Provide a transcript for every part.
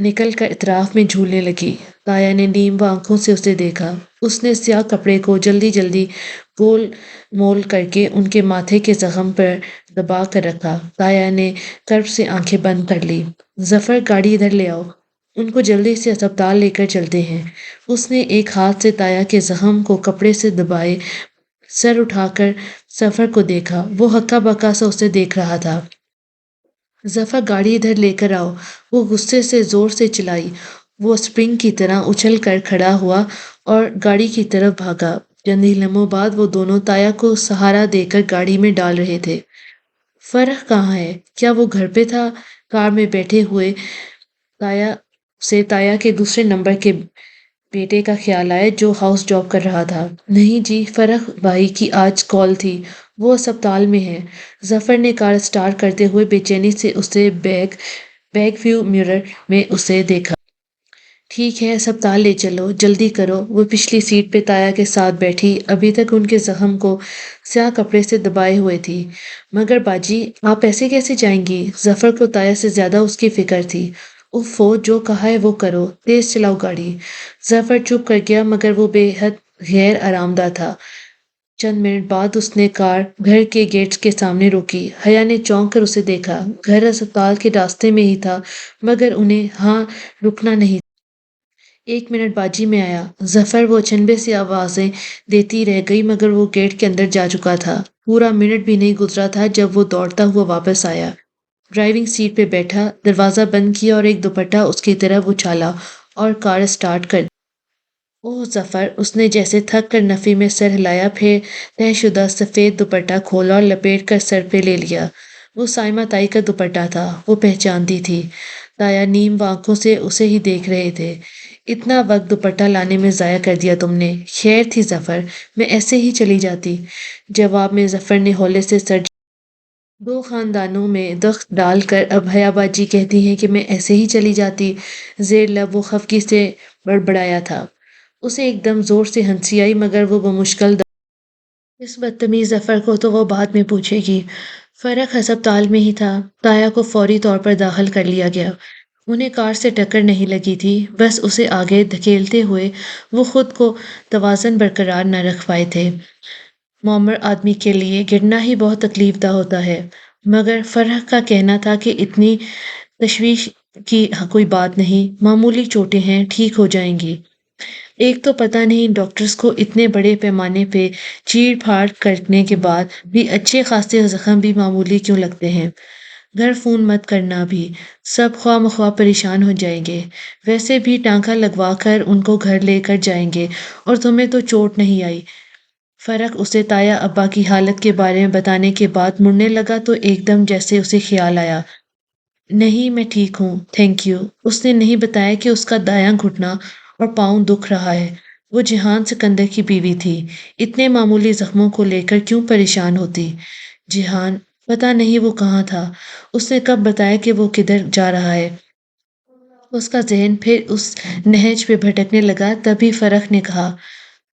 نکل کر اطراف میں جھولنے لگی۔ تایا نے نیم آنکھوں سے اسے دیکھا۔ اس نے سیاہ کپڑے کو جلدی جلدی گول مول کر کے ان کے ماتھے کے زخم پر دبا کر رکھا۔ تایا نے کرب سے آنکھیں بند کر لی۔ ظفر، گاڑی ادھر لے آؤ، ان کو جلدی سے اسپتال لے کر چلتے ہیں۔ اس نے ایک ہاتھ سے تایا کے زخم کو کپڑے سے دبائے سر اٹھا کر ظفر کو دیکھا۔ وہ ہکا بکا سا اسے دیکھ رہا تھا۔ ظفر، گاڑی ادھر لے کر آؤ، وہ غصے سے زور سے چلائی۔ وہ اسپرنگ کی طرح اچھل کر کھڑا ہوا اور گاڑی کی طرف بھاگا۔ چند ہی لمحوں بعد وہ دونوں تایا کو سہارا دے کر گاڑی میں ڈال رہے تھے۔ فرح کہاں ہے؟ کیا وہ گھر پہ تھا؟ کار میں بیٹھے ہوئے تایا کے دوسرے نمبر کے بیٹے کا خیال آیا جو ہاؤس جاب کر رہا تھا۔ نہیں جی، فرح بھائی کی آج کال تھی، وہ اسپتال میں ہے۔ ظفر نے کار سٹارٹ کرتے ہوئے بے چینی سے اسے بیک ویو مرر میں اسے دیکھا۔ ٹھیک ہے، اسپتال لے چلو، جلدی کرو۔ وہ پچھلی سیٹ پہ تایا کے ساتھ بیٹھی ابھی تک ان کے زخم کو سیاہ کپڑے سے دبائے ہوئے تھی۔ مگر باجی، آپ ایسے کیسے جائیں گی؟ ظفر کو تایا سے زیادہ اس کی فکر تھی۔ اوفو، جو کہا ہے وہ کرو، تیز چلاؤ گاڑی۔ ظفر چپ کر گیا مگر وہ بے حد غیر آرام دہ تھا۔ چند منٹ بعد اس نے کار گھر کے گیٹ کے سامنے روکی۔ حیا نے چونک کر اسے دیکھا۔ گھر اسپتال کے راستے میں ہی تھا مگر انہیں ہاں رکنا نہیں تھا۔ ایک منٹ باجی، میں آیا۔ ظفر، وہ اچنبے سے آوازیں دیتی رہ گئی مگر وہ گیٹ کے اندر جا چکا تھا۔ پورا منٹ بھی نہیں گزرا تھا جب وہ دوڑتا ہوا واپس آیا۔ ڈرائیونگ سیٹ پہ بیٹھا، دروازہ بند کیا اور ایک دوپٹہ اس کی طرف اچھالا اور کار سٹارٹ کر دی۔ اوہ ظفر، اس نے جیسے تھک کر نفی میں سر ہلایا، پھر طے شدہ سفید دوپٹہ کھولا اور لپیٹ کر سر پہ لے لیا۔ وہ سائمہ تائی کا دوپٹہ تھا، وہ پہچانتی تھی۔ تایا نیم آنکھوں سے اسے ہی دیکھ رہے تھے۔ اتنا وقت دوپٹہ لانے میں ضائع کر دیا تم نے۔ خیر تھی ظفر، میں ایسے ہی چلی جاتی۔ جواب میں ظفر نے ہولے سے سر دو خاندانوں میں دخل ڈال کر اب حیا باجی کہتی ہیں کہ میں ایسے ہی چلی جاتی۔ زیر لب وہ خفگی سے بڑبڑایا تھا۔ اسے ایک دم زور سے ہنسی آئی مگر وہ بمشکل اس بدتمیز ظفر کو تو وہ بعد میں پوچھے گی۔ فرق ہسپتال میں ہی تھا۔ تایا کو فوری طور پر داخل کر لیا گیا۔ انہیں کار سے ٹکر نہیں لگی تھی، بس اسے آگے دھکیلتے ہوئے وہ خود کو توازن برقرار نہ رکھ پائے تھے۔ معمر آدمی کے لیے گرنا ہی بہت تکلیف دہ ہوتا ہے، مگر فرح کا کہنا تھا کہ اتنی تشویش کی کوئی بات نہیں، معمولی چوٹیں ہیں، ٹھیک ہو جائیں گی۔ ایک تو پتہ نہیں ڈاکٹرز کو اتنے بڑے پیمانے پہ چیڑ پھاڑ کرنے کے بعد بھی اچھے خاصے زخم بھی معمولی کیوں لگتے ہیں۔ گھر فون مت کرنا بھی، سب خواہ مخواہ پریشان ہو جائیں گے۔ ویسے بھی ٹانکا لگوا کر ان کو گھر لے کر جائیں گے اور تمہیں تو چوٹ نہیں آئی۔ فرق اسے تایا ابا کی حالت کے بارے میں بتانے کے بعد مڑنے لگا تو ایک دم جیسے اسے خیال آیا، نہیں میں ٹھیک ہوں، تھینک یو۔ اس نے نہیں بتایا کہ اس کا دایاں گھٹنا اور پاؤں دکھ رہا ہے۔ وہ جہان سکندر کی بیوی تھی، اتنے معمولی زخموں کو لے کر کیوں پریشان ہوتی؟ جہان پتہ نہیں وہ کہاں تھا، اس نے کب بتایا کہ وہ کدھر جا رہا ہے؟ اس کا ذہن پھر اس نہج پہ بھٹکنے لگا۔ تبھی فرح نے کہا،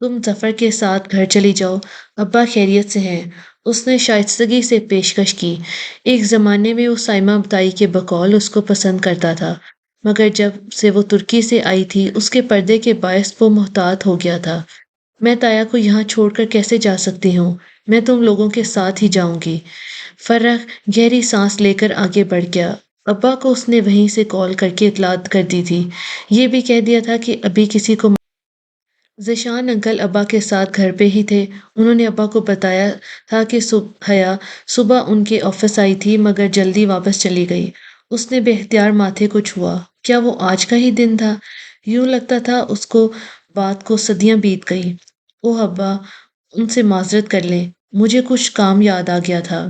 تم ظفر کے ساتھ گھر چلی جاؤ، ابا خیریت سے ہیں۔ اس نے شائستگی سے پیشکش کی۔ ایک زمانے میں وہ سائمہ تائی کے بقول اس کو پسند کرتا تھا، مگر جب سے وہ ترکی سے آئی تھی اس کے پردے کے باعث وہ محتاط ہو گیا تھا۔ میں تایا کو یہاں چھوڑ کر کیسے جا سکتی ہوں؟ میں تم لوگوں کے ساتھ ہی جاؤں گی۔ فرح گہری سانس لے کر آگے بڑھ گیا۔ ابا کو اس نے وہیں سے کال کر کے اطلاع کر دی تھی، یہ بھی کہہ دیا تھا کہ ابھی کسی کو ذیشان انکل ابا کے ساتھ گھر پہ ہی تھے۔ انہوں نے ابا کو بتایا تھا کہ حیا صبح ان کے آفس آئی تھی مگر جلدی واپس چلی گئی۔ اس نے بے اختیار ماتھے کو چھوا۔ کیا وہ آج کا ہی دن تھا؟ یوں لگتا تھا اس کو بات کو صدیاں بیت گئی۔ اوہ ابا، ان سے معذرت کر لیں، مجھے کچھ کام یاد آ گیا تھا۔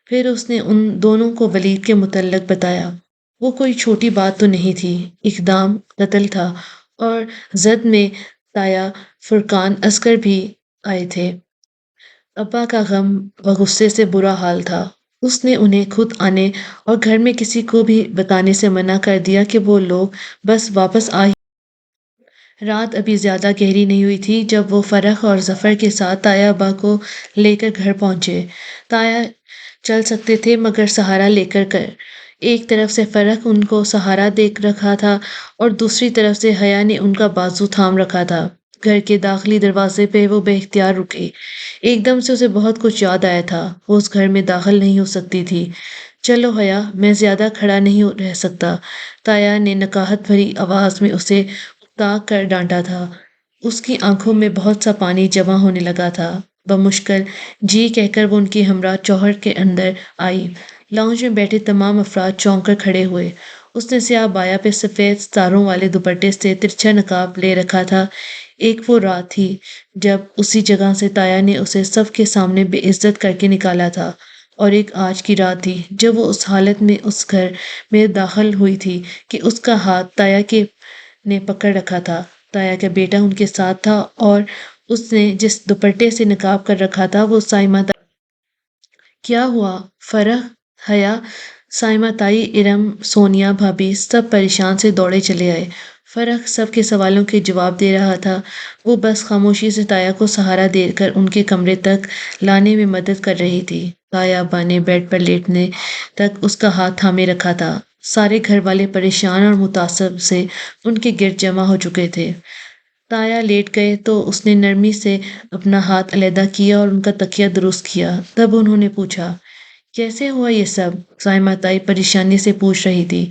پھر اس نے ان دونوں کو ولید کے متعلق بتایا۔ وہ کوئی چھوٹی بات تو نہیں تھی، اقدام قتل تھا اور زد میں تایا، فرقان، اصغر بھی آئے تھے۔ ابا کا غم و غصے سے برا حال تھا۔ اس نے انہیں خود آنے اور گھر میں کسی کو بھی بتانے سے منع کر دیا کہ وہ لوگ بس واپس آ ہی۔ رات ابھی زیادہ گہری نہیں ہوئی تھی جب وہ فرح اور ظفر کے ساتھ تایا ابا کو لے کر گھر پہنچے۔ تایا چل سکتے تھے مگر سہارا لے کر ایک طرف سے فرح ان کو سہارا دیکھ رکھا تھا اور دوسری طرف سے حیا نے ان کا بازو تھام رکھا تھا۔ گھر کے داخلی دروازے پہ وہ بے اختیار رکی۔ ایک دم سے اسے بہت کچھ یاد آیا تھا۔ وہ اس گھر میں داخل نہیں ہو سکتی تھی۔ چلو حیا، میں زیادہ کھڑا نہیں رہ سکتا، تایا نے نکاہت بھری آواز میں اسے اکتا کر ڈانٹا تھا۔ اس کی آنکھوں میں بہت سا پانی جمع ہونے لگا تھا۔ بمشکل جی کہہ کر وہ ان کی ہمراہ چوہر کے اندر آئی۔ لاؤنج میں بیٹھے تمام افراد چونک کر کھڑے ہوئے۔ اس نے سیاہ بایا پہ سفید ستاروں والے دوپٹے سے ترچھا نقاب لے رکھا تھا۔ ایک وہ رات تھی جب اسی جگہ سے تایا نے اسے سب کے سامنے بے عزت کر کے نکالا تھا، اور ایک آج کی رات تھی جب وہ اس حالت میں اس گھر میں داخل ہوئی تھی کہ اس کا ہاتھ تایا کے نے پکڑ رکھا تھا۔ تایا کا بیٹا ان کے ساتھ تھا اور اس نے جس دوپٹے سے نقاب کر رکھا تھا وہ سائمہ کیا ہوا؟ فرح، حیا، سائمہ تائی، ارم، سونیا بھابھی سب پریشان سے دوڑے چلے آئے۔ فرح سب کے سوالوں کے جواب دے رہا تھا۔ وہ بس خاموشی سے تایا کو سہارا دے کر ان کے کمرے تک لانے میں مدد کر رہی تھی۔ تایا ابا نے بیڈ پر لیٹنے تک اس کا ہاتھ تھامے رکھا تھا۔ سارے گھر والے پریشان اور متعصب سے ان کے گرد جمع ہو چکے تھے۔ تایا لیٹ گئے تو اس نے نرمی سے اپنا ہاتھ علیحدہ کیا اور ان کا تکیہ درست کیا۔ تب انہوں نے پوچھا، کیسے ہوا یہ سب؟ سائمہ تائی پریشانی سے پوچھ رہی تھی۔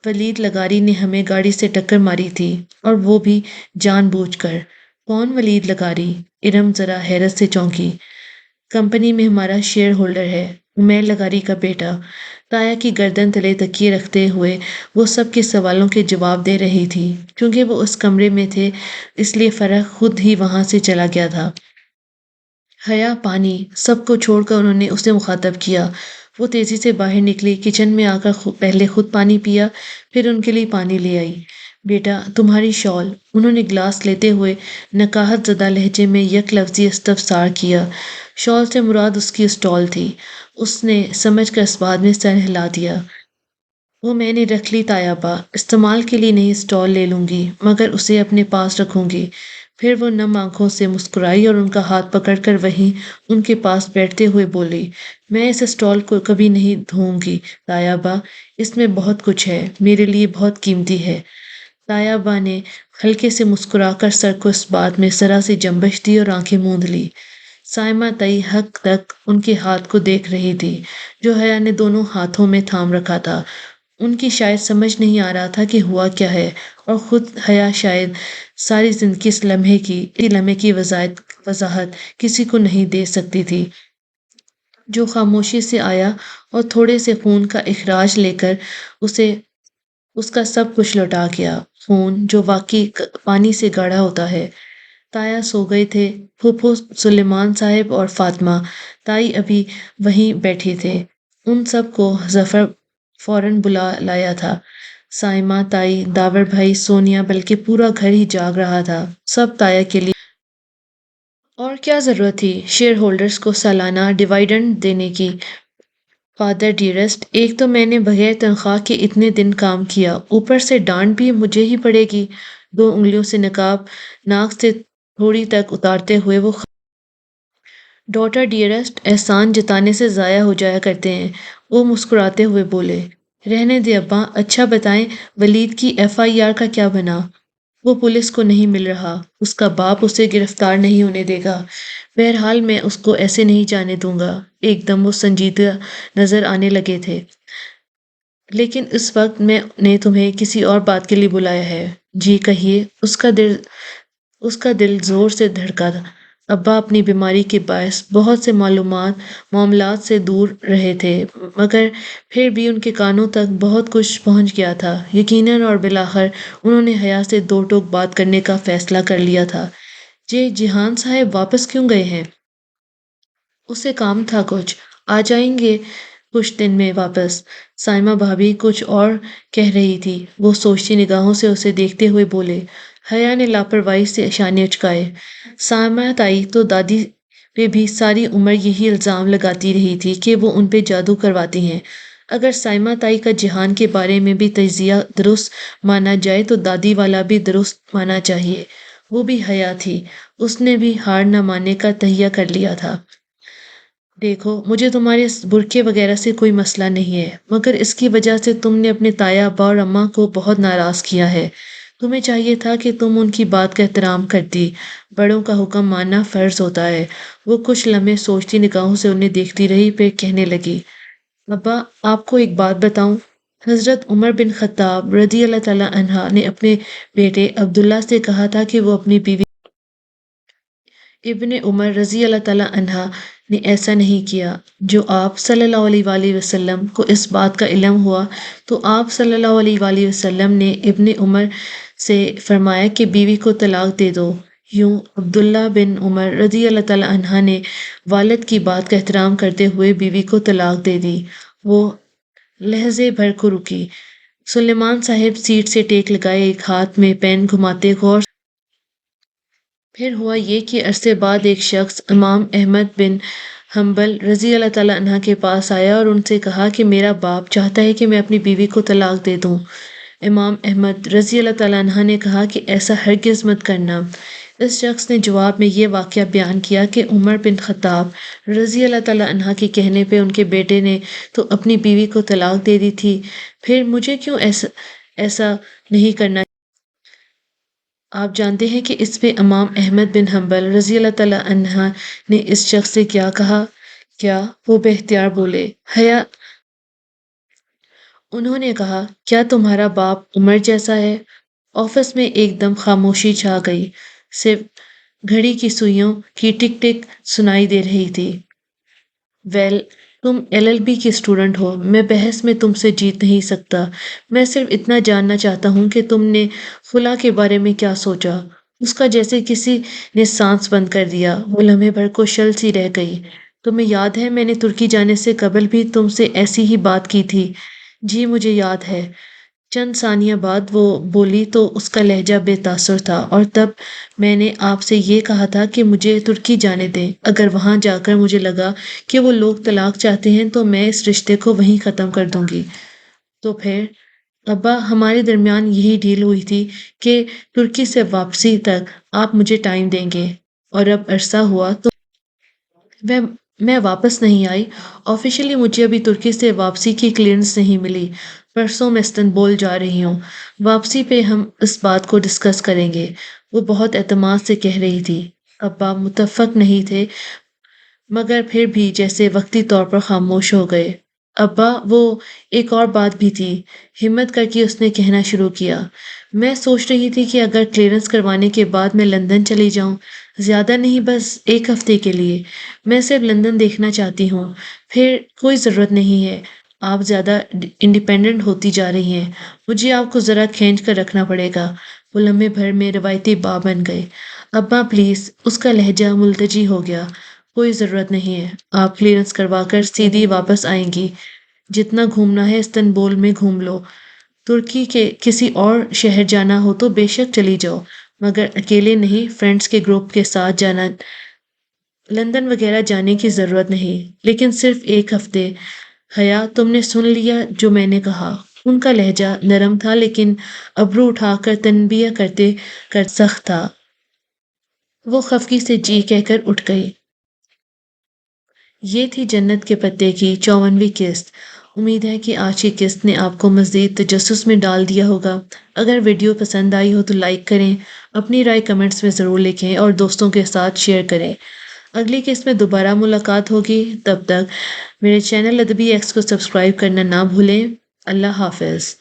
ولید لغاری نے ہمیں گاڑی سے ٹکر ماری تھی، اور وہ بھی جان بوجھ کر۔ کون ولید لغاری؟ ارم ذرا حیرت سے چونکی۔ کمپنی میں ہمارا شیئر ہولڈر ہے، عمیر لغاری کا بیٹا۔ تایا کی گردن تلے تکیے رکھتے ہوئے وہ سب کے سوالوں کے جواب دے رہی تھی۔ کیونکہ وہ اس کمرے میں تھے اس لیے فرح خود ہی وہاں سے چلا گیا تھا۔ حیا، پانی! سب کو چھوڑ کر انہوں نے اسے مخاطب کیا۔ وہ تیزی سے باہر نکلی، کچن میں آ کر پہلے خود پانی پیا، پھر ان کے لیے پانی لے آئی۔ بیٹا، تمہاری شال! انہوں نے گلاس لیتے ہوئے نکاہت زدہ لہجے میں یک لفظی استفسار کیا۔ شال سے مراد اس کی اسٹال تھی۔ اس نے سمجھ کر اس بات میں سر ہلا دیا۔ وہ میں نے رکھ لی تایا ابا، استعمال کے لیے نہیں، اسٹال لے لوں گی، مگر اسے اپنے پاس رکھوں گی۔ پھر وہ نم آنکھوں سے مسکرائی اور ان کا ہاتھ پکڑ کر وہیں ان کے پاس بیٹھتے ہوئے بولی، میں اس اسٹال کو کبھی نہیں دھوؤں گی تایا ابا، اس میں بہت کچھ ہے، میرے لیے بہت قیمتی ہے۔ تایا ابا نے ہلکے سے مسکرا کر سر کو اس بات میں ذرا سی جنبش دی اور آنکھیں موند لی۔ سائمہ تائی حق تک ان کے ہاتھ کو دیکھ رہی تھی جو حیا نے دونوں ہاتھوں میں تھام رکھا تھا۔ ان کی شاید سمجھ نہیں آ رہا تھا کہ ہوا کیا ہے، اور خود حیا شاید ساری زندگی اس لمحے کی وضاحت کسی کو نہیں دے سکتی تھی، جو خاموشی سے آیا اور تھوڑے سے خون کا اخراج لے کر اسے اس کا سب کچھ لوٹا گیا، خون جو واقعی پانی سے گاڑھا ہوتا ہے۔ تایا سو گئے تھے۔ پھوپھو سلیمان صاحب اور فاطمہ تائی ابھی وہیں بیٹھے تھے۔ ان سب کو ظفر فوراً بلا لایا تھا۔ سائمہ تائی، داور بھائی، سونیا، بلکہ پورا گھر ہی جاگ رہا تھا، سب تایا کے لیے۔ اور کیا ضرورت تھی شیئر ہولڈرز کو سالانہ ڈیویڈنڈ دینے کی؟ فادر ڈیئرسٹ، ایک تو میں نے بغیر تنخواہ کے اتنے دن کام کیا، اوپر سے ڈانٹ بھی مجھے ہی پڑے گی۔ دو انگلیوں سے نقاب ناک سے تھوڑی تک اتارتے ہوئے وہ ڈاٹر ڈیئرسٹ، احسان جتانے سے ضائع ہو جایا کرتے ہیں، وہ مسکراتے ہوئے بولے۔ رہنے دے ابا، اچھا بتائیں ولید کی FIR کا کیا بنا؟ وہ پولیس کو نہیں مل رہا، اس کا باپ اسے گرفتار نہیں ہونے دے گا۔ بہرحال میں اس کو ایسے نہیں جانے دوں گا۔ ایک دم وہ سنجیدہ نظر آنے لگے تھے۔ لیکن اس وقت میں نے تمہیں کسی اور بات کے لیے بلایا ہے۔ جی کہیے۔ اس کا دل زور سے دھڑکا تھا۔ ابا اپنی بیماری کے باعث بہت سے معاملات سے دور رہے تھے، مگر پھر بھی ان کے کانوں تک بہت کچھ پہنچ گیا تھا، یقیناً، اور بالآخر انہوں نے حیا سے دو ٹوک بات کرنے کا فیصلہ کر لیا تھا۔ جہان صاحب واپس کیوں گئے ہیں؟ اسے کام تھا کچھ، آ جائیں گے کچھ دن میں واپس۔ سائمہ بھابھی کچھ اور کہہ رہی تھی، وہ سوچتی نگاہوں سے اسے دیکھتے ہوئے بولے۔ حیا نے لاپرواہی سے اشانے اچکائے۔ سائمہ تائی تو دادی پہ بھی ساری عمر یہی الزام لگاتی رہی تھی کہ وہ ان پہ جادو کرواتی ہیں۔ اگر سائمہ تائی کا جہان کے بارے میں بھی تجزیہ درست مانا جائے تو دادی والا بھی درست ماننا چاہیے۔ وہ بھی حیا تھی، اس نے بھی ہار نہ ماننے کا تہیہ کر لیا تھا۔ دیکھو مجھے تمہارے اس برقعے وغیرہ سے کوئی مسئلہ نہیں ہے، مگر اس کی وجہ سے تم نے اپنے تایا ابا اور اماں کو بہت ناراض کیا ہے۔ تمہیں چاہیے تھا کہ تم ان کی بات کا احترام کرتی۔ بڑوں کا حکم ماننا فرض ہوتا ہے۔ وہ کچھ لمحے سوچتی نگاہوں سے انہیں دیکھتی رہی، پھر کہنے لگی، ابا آپ کو ایک بات بتاؤں؟ حضرت عمر بن خطاب رضی اللہ تعالیٰ عنہ نے اپنے بیٹے عبداللہ سے کہا تھا کہ وہ اپنی بیوی ابن عمر رضی اللہ تعالیٰ عنہ نے ایسا نہیں کیا۔ جو آپ صلی اللہ علیہ وآلہ وسلم کو اس بات کا علم ہوا تو آپ صلی اللہ علیہ وآلہ وسلم نے ابن عمر سے فرمایا کہ بیوی کو طلاق دے دو۔ یوں عبداللہ بن عمر رضی اللہ تعالیٰ عنہ نے والد کی بات کا احترام کرتے ہوئے بیوی کو طلاق دے دی۔ وہ لہجے بھر کو رکی۔ سلیمان صاحب سیٹ سے ٹیک لگائے ایک ہاتھ میں پین گھماتے غور پھر ہوا یہ کہ عرصے بعد ایک شخص امام احمد بن حنبل رضی اللہ تعالیٰ عنہ کے پاس آیا اور ان سے کہا کہ میرا باپ چاہتا ہے کہ میں اپنی بیوی کو طلاق دے دوں۔ امام احمد رضی اللہ تعالیٰ عنہ نے کہا کہ ایسا ہرگز مت کرنا۔ اس شخص نے جواب میں یہ واقعہ بیان کیا کہ عمر بن خطاب رضی اللہ تعالیٰ عنہ کے کہنے پہ ان کے بیٹے نے تو اپنی بیوی کو طلاق دے دی تھی، پھر مجھے کیوں ایسا نہیں کرنا؟ آپ جانتے ہیں کہ اس پہ امام احمد بن حنبل رضی اللہ تعالیٰ عنہ نے اس شخص سے کیا کہا؟ کیا وہ بے اختیار بولے، حیا؟ انہوں نے کہا، کیا تمہارا باپ عمر جیسا ہے؟ آفس میں ایک دم خاموشی چھا گئی، صرف گھڑی کی سوئیوں کی ٹک ٹک سنائی دے رہی تھی۔ ویل، تم LLB کی اسٹوڈنٹ ہو، میں بحث میں تم سے جیت نہیں سکتا۔ میں صرف اتنا جاننا چاہتا ہوں کہ تم نے خلا کے بارے میں کیا سوچا؟ اس کا جیسے کسی نے سانس بند کر دیا، وہ لمحے بھر کو شل سی رہ گئی۔ تمہیں یاد ہے میں نے ترکی جانے سے قبل بھی تم سے ایسی ہی بات کی تھی؟ جی مجھے یاد ہے۔ چند ثانیہ بعد وہ بولی تو اس کا لہجہ بے تاثر تھا، اور تب میں نے آپ سے یہ کہا تھا کہ مجھے ترکی جانے دیں۔ اگر وہاں جا کر مجھے لگا کہ وہ لوگ طلاق چاہتے ہیں تو میں اس رشتے کو وہیں ختم کر دوں گی۔ تو پھر ابا ہمارے درمیان یہی ڈیل ہوئی تھی کہ ترکی سے واپسی تک آپ مجھے ٹائم دیں گے، اور اب عرصہ ہوا تو میں میں واپس نہیں آئی۔ آفیشلی مجھے ابھی ترکی سے واپسی کی کلیئرنس نہیں ملی۔ پرسوں میں استنبول جا رہی ہوں۔ واپسی پہ ہم اس بات کو ڈسکس کریں گے، وہ بہت اعتماد سے کہہ رہی تھی۔ ابا متفق نہیں تھے، مگر پھر بھی جیسے وقتی طور پر خاموش ہو گئے۔ ابا وہ ایک اور بات بھی تھی، ہمت کر کے اس نے کہنا شروع کیا۔ میں سوچ رہی تھی کہ اگر کلیئرنس کروانے کے بعد میں لندن چلی جاؤں، زیادہ نہیں بس ایک ہفتے کے لیے، میں صرف لندن دیکھنا چاہتی ہوں۔ پھر کوئی ضرورت نہیں ہے، آپ زیادہ انڈیپینڈنٹ ہوتی جا رہی ہیں، مجھے آپ کو ذرا کھینچ کر رکھنا پڑے گا۔ وہ لمحے بھر میں روایتی باں بن گئے۔ ابا پلیز، اس کا لہجہ ملتجی ہو گیا، کوئی ضرورت نہیں ہے، آپ کلیئرنس کروا کر سیدھی واپس آئیں گی۔ جتنا گھومنا ہے استنبول میں گھوم لو، ترکی کے کسی اور شہر جانا ہو تو بے شک چلی جاؤ، مگر اکیلے نہیں، فرینڈس کے گروپ کے ساتھ جانا۔ لندن وغیرہ جانے کی ضرورت نہیں، لیکن صرف ایک ہفتے۔ حیا تم نے سن لیا جو میں نے کہا؟ ان کا لہجہ نرم تھا لیکن ابرو اٹھا کر تنبیہ کرتے کر سخت تھا۔ وہ خفگی سے جی کہہ کر اٹھ گئی۔ یہ تھی جنت کے پتے کی 54ویں قسط۔ امید ہے کہ آج کی قسط نے آپ کو مزید تجسس میں ڈال دیا ہوگا۔ اگر ویڈیو پسند آئی ہو تو لائک کریں، اپنی رائے کمنٹس میں ضرور لکھیں اور دوستوں کے ساتھ شیئر کریں۔ اگلی قسط میں دوبارہ ملاقات ہوگی، تب تک میرے چینل ادبی ایکس کو سبسکرائب کرنا نہ بھولیں۔ اللہ حافظ۔